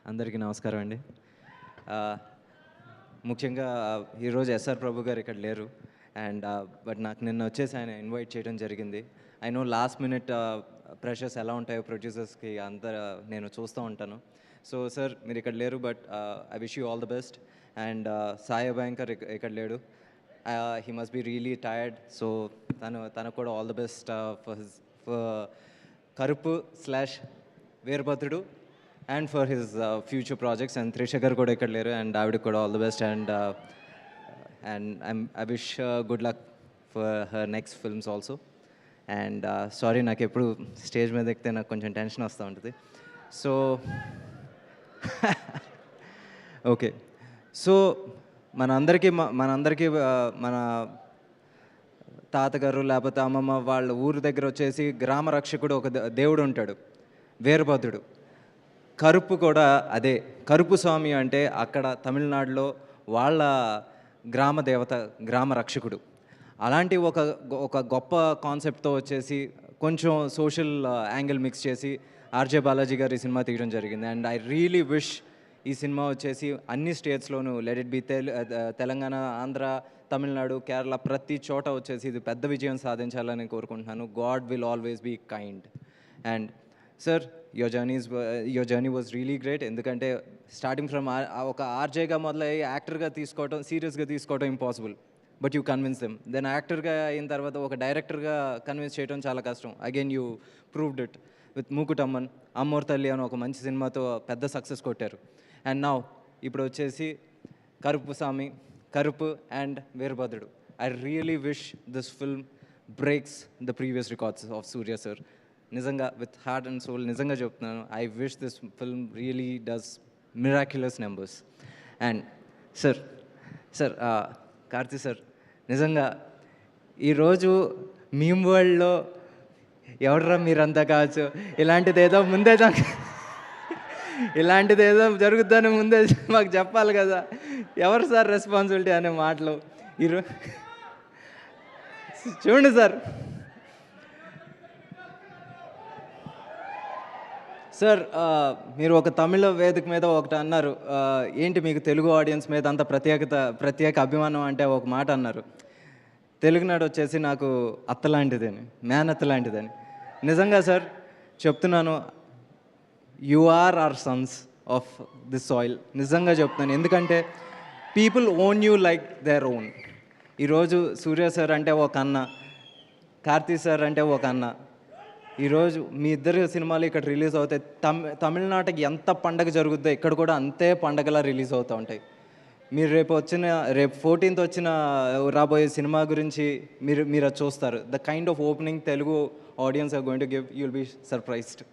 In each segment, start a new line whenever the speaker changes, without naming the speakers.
అందరికీ నమస్కారం అండి. ముఖ్యంగా ఈరోజు ఎస్ఆర్ ప్రభు గారు ఇక్కడ లేరు. బట్ నాకు నిన్న వచ్చేసి ఆయన ఇన్వైట్ చేయడం జరిగింది. I know last minute pressures ఎలా ఉంటాయో ప్రొడ్యూసర్స్కి నేను చూస్తూ ఉంటాను. సో సార్ మీరు ఇక్కడ లేరు, but I wish you all the best. And Sai Bhayankar ఇక్కడ లేడు. He must be really tired. So తనకు కూడా all the best for Karuppu / Veerabhadrudu and for his future projects. And Trisha garu kuda ikkada leru, and David kuda all the best, and I wish good luck for her next films also. And sorry నాకు ఎప్పుడు stage మీద ఎక్కితే నాకు కొంచెం tension వస్తూ ఉంటుంది. So okay, so మనందరికీ మన తాతగారు లేకపోతే అమ్మమ్మ వాళ్ళ ఊరి దగ్గర వచ్చేసి గ్రామ రక్షకుడు ఒక దేవుడు ఉంటాడు, వీరభద్రుడు. కరుపు కూడా అదే. కరుపు స్వామి అంటే అక్కడ తమిళనాడులో వాళ్ళ గ్రామ దేవత, గ్రామ రక్షకుడు. అలాంటి ఒక గొప్ప కాన్సెప్ట్తో వచ్చేసి కొంచెం సోషల్ యాంగిల్ మిక్స్ చేసి ఆర్జే బాలాజీ గారు ఈ సినిమా తీయడం జరిగింది. అండ్ ఐ రియలీ విష్ ఈ సినిమా వచ్చేసి అన్ని స్టేట్స్లోనూ, let it be Telangana, Andhra, Tamil Nadu, Kerala, ప్రతి చోట వచ్చేసి ఇది పెద్ద విజయం సాధించాలని కోరుకుంటున్నాను. God will always be kind. And sir, your journey was really great. ఎందుకంటే స్టార్టింగ్ ఫ్రమ్ ఒక ఆర్జేగా మొదలయ్యి యాక్టర్గా తీసుకోవటం, సీరియస్గా తీసుకోవటం impossible, but you convince them. Then యాక్టర్గా అయిన తర్వాత ఒక డైరెక్టర్గా కన్విన్స్ చేయడం చాలా కష్టం. Again you proved it with Mookuthi Amman, Ammoru Thalli అని ఒక మంచి సినిమాతో పెద్ద సక్సెస్ కొట్టారు. అండ్ నౌ ఇప్పుడు వచ్చేసి Karuppu Swamy, Karuppu and Veerabhadrudu. I really wish this film breaks the previous records of Suriya sir. నిజంగా విత్ హార్ట్ అండ్ సోల్ నిజంగా చెప్తున్నాను. I wish this film really does miraculous numbers. And sir Karthi sir, నిజంగా ఈరోజు మీమ్ వరల్డ్లో ఎవడరా మీరంతా కావచ్చు, ఇలాంటిదేదో జరుగుతుందని ముందే మాకు చెప్పాలి కదా. ఎవరు సార్ రెస్పాన్సిబిలిటీ అనే మాటలు ఈరోజు చూడండి సార్. సార్, మీరు ఒక తమిళ వేదిక మీద ఒకటి అన్నారు, ఏంటి మీకు తెలుగు ఆడియన్స్ మీద అంత ప్రత్యేక అభిమానం అంటే ఒక మాట అన్నారు. తెలుగునాడు వచ్చేసి నాకు అత్తలాంటిదని, మేనత్త లాంటిదని. నిజంగా సార్ చెప్తున్నాను, you are our sons of this soil. నిజంగా చెప్తున్నాను, ఎందుకంటే people own you like their own. ఈరోజు సూర్య సార్ అంటే ఒక అన్న, కార్తీ సార్ అంటే ఒక అన్న. ఈరోజు మీ ఇద్దరు సినిమాలు ఇక్కడ రిలీజ్ అవుతాయి. తమిళనాడుకి ఎంత పండగ జరుగుద్దో ఇక్కడ కూడా అంతే పండగలా రిలీజ్ అవుతూ ఉంటాయి. మీరు రేపు 14th రాబోయే సినిమా గురించి మీరు అది చూస్తారు. The kind of opening Telugu audience are going to give, you will be surprised.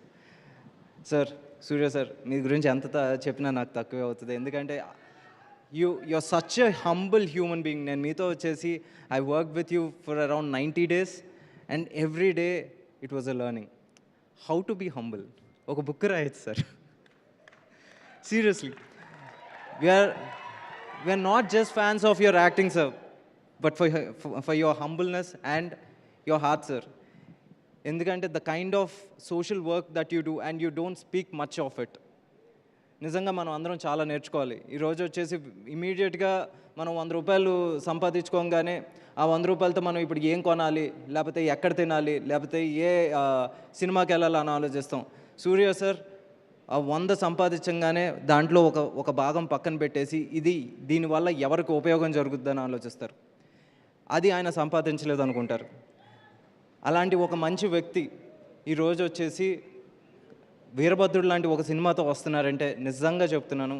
Sir, Suriya sir, మీ గురించి ఎంత చెప్పినా నాకు తక్కువే అవుతుంది. ఎందుకంటే you are such a humble human being. నేను మీతో వచ్చేసి I work with you for around 90 days, and every day it was a learning how to be humble. ఒక బుక్ రాయొచ్చు sir, seriously. We're not just fans of your acting sir, but for your humbleness and your heart sir. ఎందుకంటే the kind of social work that you do and you don't speak much of it. నిజంగా మనం అందరం చాలా నేర్చుకోవాలి. ఈరోజు వచ్చేసి ఇమీడియట్గా మనం 100 రూపాయలు సంపాదించుకోగానే ఆ 100 రూపాయలతో మనం ఇప్పుడు ఏం కొనాలి, లేకపోతే ఎక్కడ తినాలి, లేకపోతే ఏ సినిమాకి వెళ్ళాలి అని ఆలోచిస్తాం. సూర్య సార్ ఆ 100 సంపాదించగానే దాంట్లో ఒక భాగం పక్కన పెట్టేసి దీనివల్ల ఎవరికి ఉపయోగం జరుగుతుందని ఆలోచిస్తారు. అది ఆయన సంపాదించలేదు అనుకుంటారు. అలాంటి ఒక మంచి వ్యక్తి ఈరోజు వచ్చేసి వీరభద్రుడు లాంటి ఒక సినిమాతో వస్తున్నారంటే నిజంగా చెప్తున్నాను,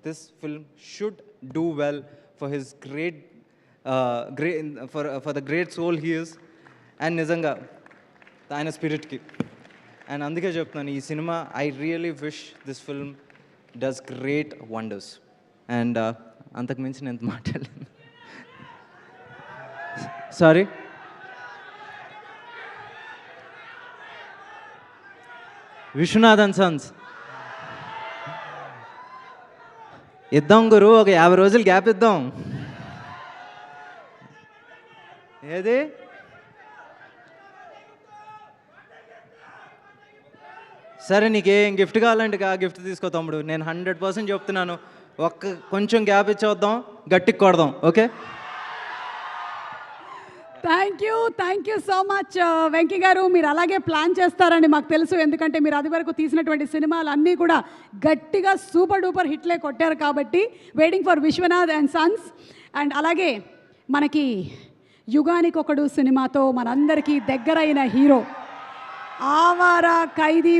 this film should do well for his for the great soul he is, and నిజంగా ఆయన స్పిరిట్కి. అండ్ అందుకే చెప్తున్నాను, ఈ సినిమా I really wish this film does great wonders. And అంతకు మించి నేను మాట్లాడలేను. సారీ. విశ్వనాథన్ సన్స్ ఇద్దాం గురు, ఒక 50 రోజులు గ్యాప్ ఇద్దాం. ఏది సరే నీకేం గిఫ్ట్ కావాలంటే ఆ గిఫ్ట్ తీసుకో తమ్ముడు, నేను 100% చెప్తున్నాను. కొంచెం గ్యాప్ ఇచ్చేద్దాం, గట్టికి కొడదాం. Okay,
thank you so much Venky గారు. మీరు అలాగే ప్లాన్ చేస్తారని మాకు తెలుసు, ఎందుకంటే మీరు అది వరకు తీసినటువంటి సినిమాలు అన్నీ కూడా గట్టిగా సూపర్ డూపర్ హిట్లే కొట్టారు కాబట్టి. Waiting for Vishwanath and sons. And అలాగే మనకి యుగానికొకడు సినిమాతో మనందరికీ దగ్గరైన హీరో, ఆవారా, ఖైదీ,